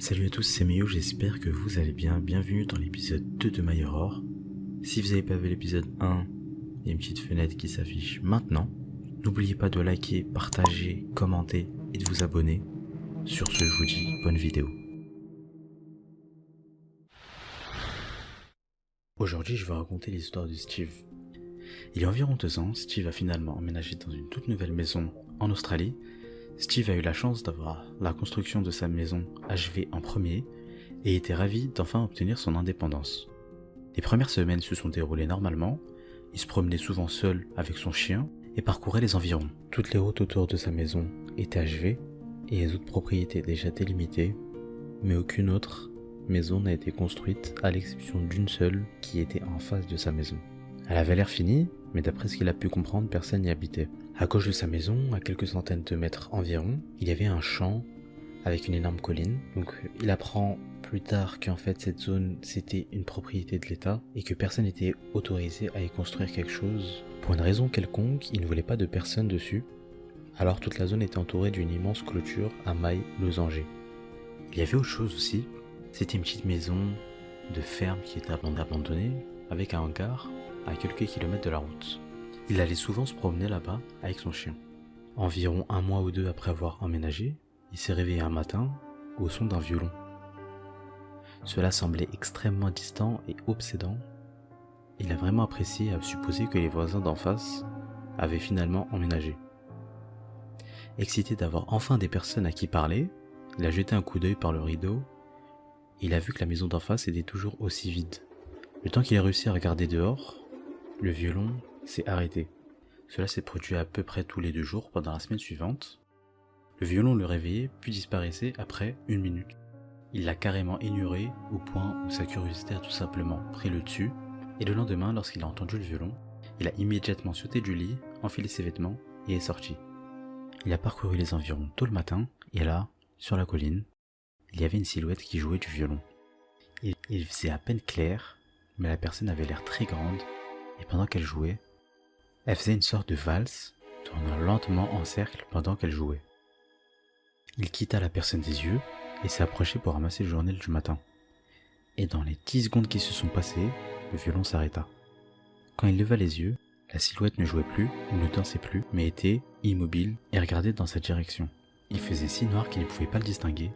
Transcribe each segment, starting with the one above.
Salut à tous, c'est Mio, j'espère que vous allez bien. Bienvenue dans l'épisode 2 de My Horror. Si vous n'avez pas vu l'épisode 1, il y a une petite fenêtre qui s'affiche maintenant. N'oubliez pas de liker, partager, commenter et de vous abonner. Sur ce, je vous dis bonne vidéo. Aujourd'hui, je vais raconter l'histoire de Steve. Il y a environ 2 ans, Steve a finalement emménagé dans une toute nouvelle maison en Australie. Steve a eu la chance d'avoir la construction de sa maison achevée en premier et était ravi d'enfin obtenir son indépendance. Les premières semaines se sont déroulées normalement, il se promenait souvent seul avec son chien et parcourait les environs. Toutes les routes autour de sa maison étaient achevées et les autres propriétés déjà délimitées, mais aucune autre maison n'a été construite à l'exception d'une seule qui était en face de sa maison. Elle avait l'air finie, mais d'après ce qu'il a pu comprendre, personne n'y habitait. À gauche de sa maison, à quelques centaines de mètres environ, il y avait un champ avec une énorme colline. Donc il apprend plus tard qu'en fait cette zone c'était une propriété de l'État et que personne n'était autorisé à y construire quelque chose. Pour une raison quelconque, il ne voulait pas de personne dessus. Alors toute la zone était entourée d'une immense clôture à mailles losangées. Il y avait autre chose aussi, c'était une petite maison de ferme qui était abandonnée avec un hangar à quelques kilomètres de la route. Il allait souvent se promener là-bas avec son chien. Environ 1 mois ou 2 après avoir emménagé, il s'est réveillé un matin au son d'un violon. Cela semblait extrêmement distant et obsédant. Il a vraiment apprécié à supposer que les voisins d'en face avaient finalement emménagé. Excité d'avoir enfin des personnes à qui parler, il a jeté un coup d'œil par le rideau et il a vu que la maison d'en face était toujours aussi vide. Le temps qu'il a réussi à regarder dehors, le violon s'est arrêté. Cela s'est produit à peu près tous les 2 jours pendant la semaine suivante. Le violon le réveillait puis disparaissait après 1 minute. Il l'a carrément ignoré au point où sa curiosité a tout simplement pris le dessus et le lendemain, lorsqu'il a entendu le violon, il a immédiatement sauté du lit, enfilé ses vêtements et est sorti. Il a parcouru les environs tôt le matin et là, sur la colline, il y avait une silhouette qui jouait du violon. Il faisait à peine clair, mais la personne avait l'air très grande et pendant qu'elle jouait, elle faisait une sorte de valse, tournant lentement en cercle pendant qu'elle jouait. Il quitta la personne des yeux et s'est approché pour ramasser le journal du matin. Et dans les 10 secondes qui se sont passées, le violon s'arrêta. Quand il leva les yeux, la silhouette ne jouait plus ou ne dansait plus, mais était immobile et regardait dans sa direction. Il faisait si noir qu'il ne pouvait pas le distinguer,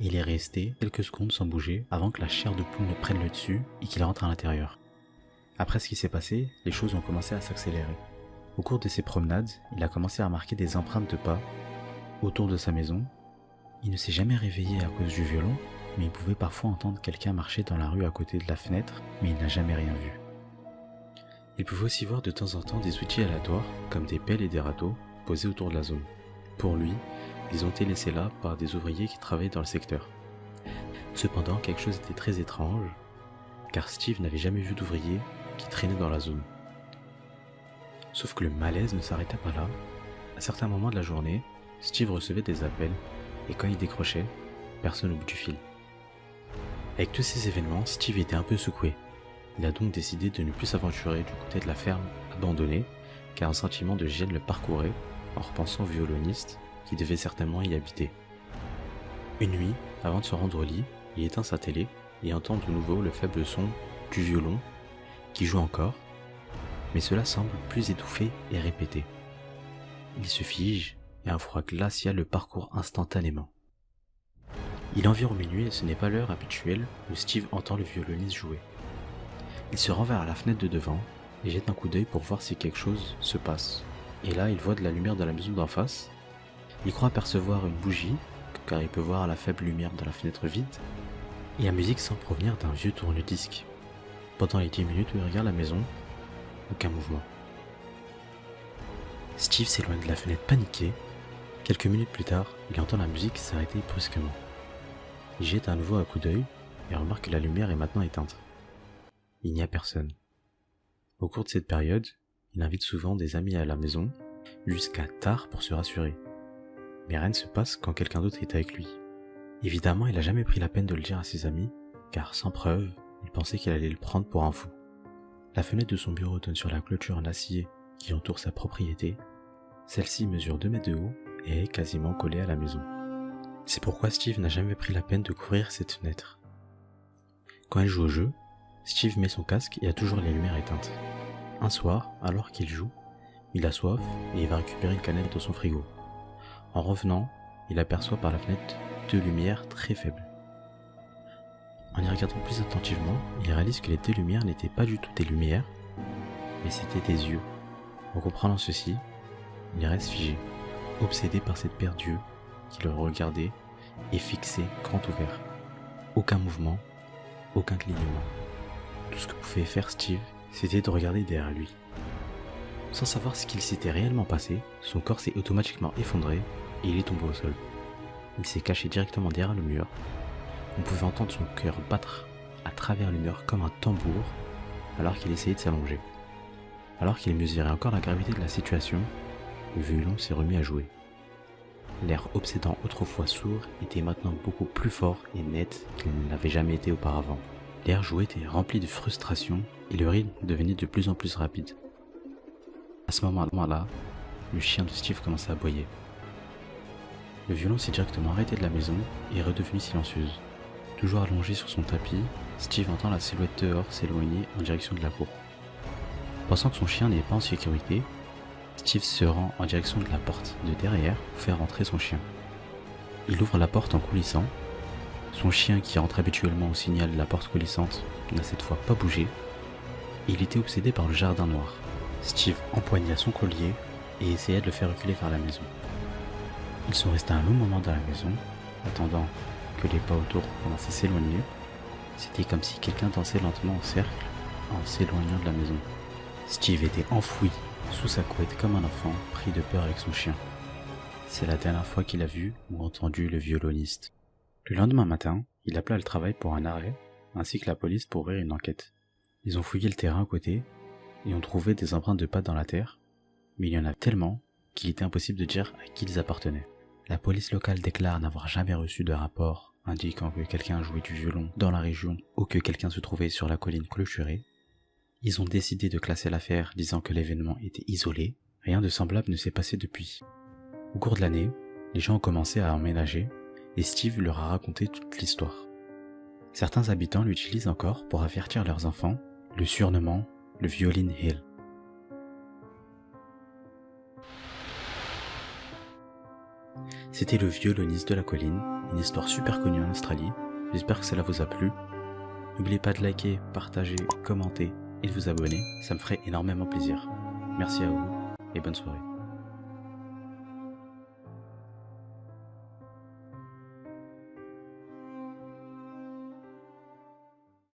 et il est resté quelques secondes sans bouger avant que la chair de poule ne prenne le dessus et qu'il rentre à l'intérieur. Après ce qui s'est passé, les choses ont commencé à s'accélérer. Au cours de ses promenades, il a commencé à remarquer des empreintes de pas autour de sa maison. Il ne s'est jamais réveillé à cause du violon, mais il pouvait parfois entendre quelqu'un marcher dans la rue à côté de la fenêtre, mais il n'a jamais rien vu. Il pouvait aussi voir de temps en temps des outils aléatoires, comme des pelles et des râteaux, posés autour de la zone. Pour lui, ils ont été laissés là par des ouvriers qui travaillaient dans le secteur. Cependant, quelque chose était très étrange, car Steve n'avait jamais vu d'ouvriers qui traînaient dans la zone. Sauf que le malaise ne s'arrêtait pas là. À certains moments de la journée, Steve recevait des appels, et quand il décrochait, personne au bout du fil. Avec tous ces événements, Steve était un peu secoué. Il a donc décidé de ne plus s'aventurer du côté de la ferme abandonnée, car un sentiment de gêne le parcourait en repensant au violoniste qui devait certainement y habiter. Une nuit, avant de se rendre au lit, il éteint sa télé et entend de nouveau le faible son du violon qui joue encore, mais cela semble plus étouffé et répété. Il se fige et un froid glacial le parcourt instantanément. Il est environ minuit et ce n'est pas l'heure habituelle où Steve entend le violoniste jouer. Il se rend vers la fenêtre de devant et jette un coup d'œil pour voir si quelque chose se passe. Et là, il voit de la lumière dans la maison d'en face. Il croit apercevoir une bougie, car il peut voir la faible lumière dans la fenêtre vide, et la musique semble provenir d'un vieux tourne-disque. Pendant les 10 minutes où il regarde la maison, aucun mouvement. Steve s'éloigne de la fenêtre paniqué. Quelques minutes plus tard, il entend la musique s'arrêter brusquement. Il jette à nouveau un coup d'œil et remarque que la lumière est maintenant éteinte. Il n'y a personne. Au cours de cette période, il invite souvent des amis à la maison, jusqu'à tard pour se rassurer. Mais rien ne se passe quand quelqu'un d'autre est avec lui. Évidemment, il n'a jamais pris la peine de le dire à ses amis, car sans preuve, il pensait qu'il allait le prendre pour un fou. La fenêtre de son bureau donne sur la clôture en acier qui entoure sa propriété. Celle-ci mesure 2 mètres de haut et est quasiment collée à la maison. C'est pourquoi Steve n'a jamais pris la peine de couvrir cette fenêtre. Quand il joue au jeu, Steve met son casque et a toujours les lumières éteintes. Un soir, alors qu'il joue, il a soif et il va récupérer une canette dans son frigo. En revenant, il aperçoit par la fenêtre 2 lumières très faibles. En y regardant plus attentivement, il réalise que les 2 lumières n'étaient pas du tout des lumières, mais c'était des yeux. En comprenant ceci, il reste figé, obsédé par cette paire d'yeux qui le regardait et fixé grand ouvert. Aucun mouvement, aucun clignement. Tout ce que pouvait faire Steve, c'était de regarder derrière lui. Sans savoir ce qu'il s'était réellement passé, son corps s'est automatiquement effondré et il est tombé au sol. Il s'est caché directement derrière le mur. On pouvait entendre son cœur battre à travers le mur comme un tambour alors qu'il essayait de s'allonger. Alors qu'il mesurait encore la gravité de la situation, le violon s'est remis à jouer. L'air obsédant autrefois sourd était maintenant beaucoup plus fort et net qu'il ne l'avait jamais été auparavant. L'air joué était rempli de frustration et le rythme devenait de plus en plus rapide. À ce moment-là, le chien de Steve commença à aboyer. Le violon s'est directement arrêté de la maison et est redevenu silencieuse. Toujours allongé sur son tapis, Steve entend la silhouette dehors s'éloigner en direction de la cour. Pensant que son chien n'est pas en sécurité, Steve se rend en direction de la porte de derrière pour faire entrer son chien. Il ouvre la porte en coulissant. Son chien, qui rentre habituellement au signal de la porte coulissante, n'a cette fois pas bougé. Il était obsédé par le jardin noir. Steve empoigna son collier et essaya de le faire reculer vers la maison. Ils sont restés un long moment dans la maison, attendant que les pas autour commencent à s'éloigner. C'était comme si quelqu'un dansait lentement en cercle en s'éloignant de la maison. Steve était enfoui sous sa couette comme un enfant pris de peur avec son chien. C'est la dernière fois qu'il a vu ou entendu le violoniste. Le lendemain matin, il appela le travail pour un arrêt, ainsi que la police pour ouvrir une enquête. Ils ont fouillé le terrain à côté et ont trouvé des empreintes de pattes dans la terre, mais il y en a tellement qu'il était impossible de dire à qui ils appartenaient. La police locale déclare n'avoir jamais reçu de rapport indiquant que quelqu'un jouait du violon dans la région ou que quelqu'un se trouvait sur la colline clôturée. Ils ont décidé de classer l'affaire disant que l'événement était isolé, rien de semblable ne s'est passé depuis. Au cours de l'année, les gens ont commencé à emménager et Steve leur a raconté toute l'histoire. Certains habitants l'utilisent encore pour avertir leurs enfants, le surnommant le Violin Hill. C'était le violoniste de la colline, une histoire super connue en Australie. J'espère que cela vous a plu. N'oubliez pas de liker, partager, commenter et de vous abonner, ça me ferait énormément plaisir. Merci à vous et bonne soirée.